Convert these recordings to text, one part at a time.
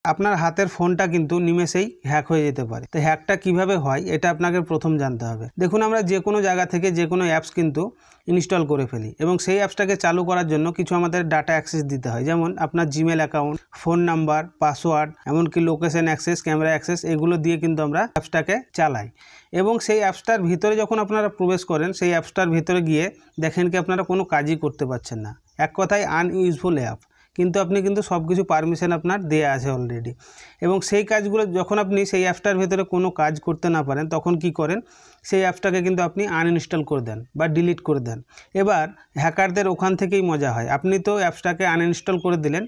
আপনার হাতের ফোনটা কিন্তু নিমেষেই হ্যাক হয়ে যেতে পারে। তো হ্যাকটা কিভাবে হয় এটা আপনাকে প্রথম জানতে হবে। দেখুন, আমরা যে কোনো জায়গা থেকে যে কোনো অ্যাপস কিন্তু ইনস্টল করে ফেলি এবং সেই অ্যাপসটাকে চালু করার জন্য কিছু আমাদের ডাটা অ্যাক্সেস দিতে হয়, যেমন আপনার Gmail account, phone number, password, এমনকি লোকেশন অ্যাক্সেস, ক্যামেরা অ্যাক্সেস, এগুলো দিয়ে কিন্তু আমরা অ্যাপসটাকে চালাই। এবং সেই অ্যাপসটার ভিতরে যখন আপনারা প্রবেশ করেন, সেই অ্যাপসটার ভিতরে গিয়ে দেখেন কি আপনারা কোনো কাজই করতে পারছেন না, এক কথায় আনইউজফুল অ্যাপ। কিন্তু আপনি কিন্তু সব কিছু পারমিশন আপনার দেয়া আছে অলরেডি। এবং সেই কাজগুলো যখন আপনি সেই অ্যাপসটার ভেতরে কোনো কাজ করতে না পারেন, তখন কি করেন, সেই অ্যাপসটাকে কিন্তু আপনি আনইনস্টল করে দেন বা ডিলিট করে দেন। এবার হ্যাকারদের ওখান থেকেই মজা হয়। আপনি তো অ্যাপসটাকে আনইনস্টল করে দিলেন,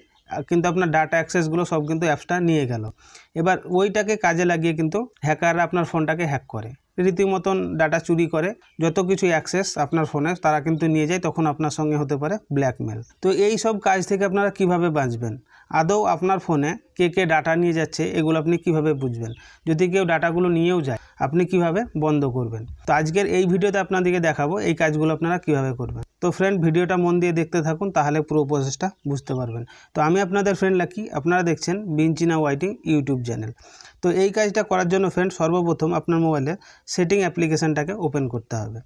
কিন্তু আপনার ডাটা অ্যাক্সেসগুলো সব কিন্তু অ্যাপসটা নিয়ে গেল। এবার ওইটাকে কাজে লাগিয়ে কিন্তু হ্যাকাররা আপনার ফোনটাকে হ্যাক করে, রীতিমতন ডাটা চুরি করে, যত কিছু অ্যাক্সেস আপনার ফোনে তারা কিন্তু নিয়ে যায়। তখন আপনার সঙ্গে হতে পারে ব্ল্যাকমেল। তো এই সব কাজ থেকে আপনারা কিভাবে বাঁচবেন? আদৌ আপনার ফোনে কে কে ডাটা নিয়ে যাচ্ছে এগুলো আপনি কিভাবে বুঝবেন? যদি কেউ ডাটাগুলো নিয়েও যায়, আপনি কিভাবে বন্ধ করবেন? তো আজকের এই ভিডিওতে আপনাদেরকে দেখাবো এই কাজগুলো আপনারা কিভাবে করবেন। তো ফ্রেন্ড, ভিডিওটা মন দিয়ে দেখতে থাকুন, তাহলে পুরো প্রসেসটা বুঝতে পারবেন। তো আমি আপনাদের ফ্রেন্ড লাকি, আপনারা দেখছেন বিনচিনা ওয়াইটি ইউটিউব চ্যানেল। তো এই কাজটা করার জন্য ফ্রেন্ড, সর্বপ্রথম আপনার মোবাইলে সেটিং অ্যাপ্লিকেশানটাকে ওপেন করতে হবে।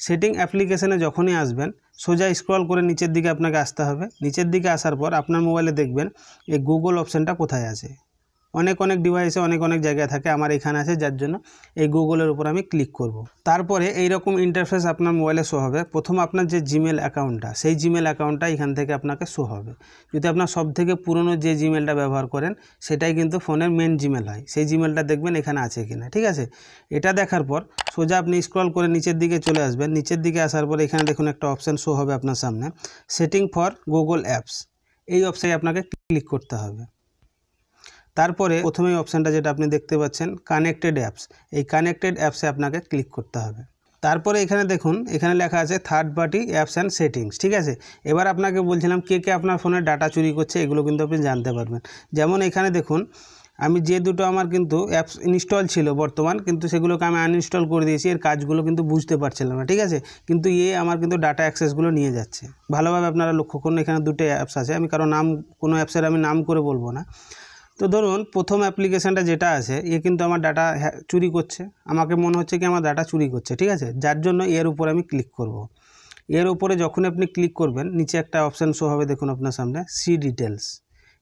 সেটিং অ্যাপ্লিকেশানে যখনই আসবেন, সোজা স্ক্রল করে নিচের দিকে আপনাকে আসতে হবে। নিচের দিকে আসার পর আপনার মোবাইলে দেখবেন এই গুগল অপশানটা কোথায় আছে। অনেক ডিভাইসে অনেক জায়গায় থাকে, আমার এখানে আছে, যার জন্য এই গুগলের উপর আমি ক্লিক করব। তারপরে এই রকম ইন্টারফেস আপনার মোবাইলে শো হবে। প্রথম আপনার যে জিমেল অ্যাকাউন্টটা, সেই জিমেল অ্যাকাউন্টটা এখান থেকে আপনাকে শো হবে। যদি আপনার সবথেকে পুরনো যে জিমেলটা ব্যবহার করেন, সেটাই কিন্তু ফোনের মেন জিমেল হয়, সেই জিমেলটা দেখবেন এখানে আছে কিনা। ঠিক আছে, এটা দেখার পর সোজা আপনি স্ক্রল করে নিচের দিকে চলে আসবেন। নিচের দিকে আসার পর এখানে দেখুন একটা অপশান শো হবে আপনার সামনে, সেটিং ফর গুগল অ্যাপস। এই অপশানে আপনাকে ক্লিক করতে হবে। তারপরে প্রথমেই অপশানটা যেটা আপনি দেখতে পাচ্ছেন, কানেক্টেড অ্যাপস, এই কানেক্টেড অ্যাপসে আপনাকে ক্লিক করতে হবে। তারপরে এখানে দেখুন, এখানে লেখা আছে third party apps and settings. ঠিক আছে, এবার আপনাকে বলছিলাম কে কে আপনার ফোনের ডাটা চুরি করছে, এগুলো কিন্তু আপনি জানতে পারবেন। যেমন এখানে দেখুন, আমি যে দুটো আমার কিন্তু অ্যাপস ইনস্টল ছিল বর্তমান, কিন্তু সেগুলোকে আমি আনইনস্টল করে দিয়েছি, এর কাজগুলো কিন্তু বুঝতে পারছিলাম না। ঠিক আছে, কিন্তু আমার কিন্তু ডাটা অ্যাক্সেসগুলো নিয়ে যাচ্ছে। ভালোভাবে আপনারা লক্ষ্য করুন, এখানে দুটো অ্যাপস আছে, আমি কারো নাম, কোনো অ্যাপসের আমি নাম করে বলবো না। তো ধরুন প্রথম অ্যাপ্লিকেশানটা যেটা আছে, কিন্তু আমার ডাটা চুরি করছে, আমাকে মনে হচ্ছে কি আমার ডাটা চুরি করছে। ঠিক আছে, যার জন্য এর উপরে আমি ক্লিক করব। এর উপরে যখন আপনি ক্লিক করবেন, নিচে একটা অপশান শো হবে, দেখুন আপনার সামনে, সি ডিটেলস।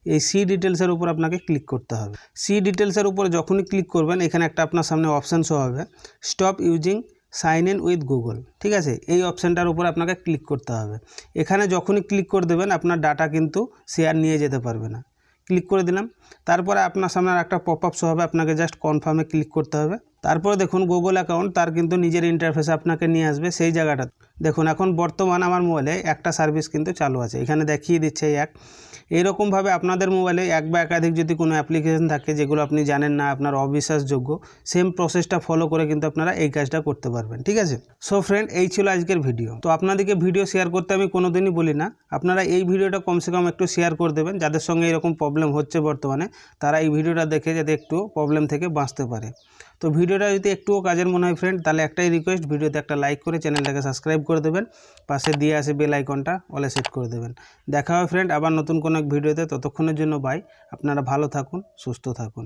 এই সি ডিটেলসের উপর আপনাকে ক্লিক করতে হবে। সি ডিটেলসের উপরে যখনই ক্লিক করবেন, এখানে একটা আপনার সামনে অপশান শো হবে, stop using sign in with Google. ঠিক আছে, এই অপশানটার উপর আপনাকে ক্লিক করতে হবে। এখানে যখনই ক্লিক করে দেবেন, আপনার ডাটা কিন্তু শেয়ার নিয়ে যেতে পারবে না। ক্লিক করে দিলাম। তারপরে আপনার সামনে একটা পপ আপ শো হবে, আপনাকে জাস্ট কনফার্মে ক্লিক করতে হবে। তারপরে দেখুন গুগল অ্যাকাউন্ট তার কিন্তু নিজের ইন্টারফেসে আপনাকে নিয়ে আসবে সেই জায়গাটা। দেখুন এখন বর্তমান আমার মোবাইলে একটা সার্ভিস কিন্তু চালু আছে, এখানে দেখিয়ে দিচ্ছে এইরকমভাবে আপনাদের মোবাইলে এক বা একাধিক যদি কোনো অ্যাপ্লিকেশন থাকে যেগুলো আপনি জানেন না, আপনার অবিশ্বাসযোগ্য, সেম প্রসেসটা ফলো করে কিন্তু আপনারা এই কাজটা করতে পারবেন। ঠিক আছে, সো ফ্রেন্ড, এই ছিল আজকের ভিডিও। তো আপনাদেরকে ভিডিও শেয়ার করতে আমি কোনোদিনই বলি না, আপনারা এই ভিডিওটা কমসে কম একটু শেয়ার করে দেবেন, যাদের সঙ্গে এরকম প্রবলেম হচ্ছে বর্তমানে, তারা এই ভিডিওটা দেখে যাতে একটু প্রবলেম থেকে বাঁচতে পারে। তো ভিডিওটা যদি একটুও কাজের মনে হয় ফ্রেন্ড, তাহলে একটাই রিকোয়েস্ট, ভিডিওতে একটা লাইক করে চ্যানেলটাকে সাবস্ক্রাইব করে দেবেন, পাশে দিয়ে আসে বেল আইকনটা অলে সেট করে দেবেন। দেখা হবে ফ্রেন্ড আবার নতুন কোনো এক ভিডিওতে, ততক্ষণের জন্য বাই। আপনারা ভালো থাকুন, সুস্থ থাকুন।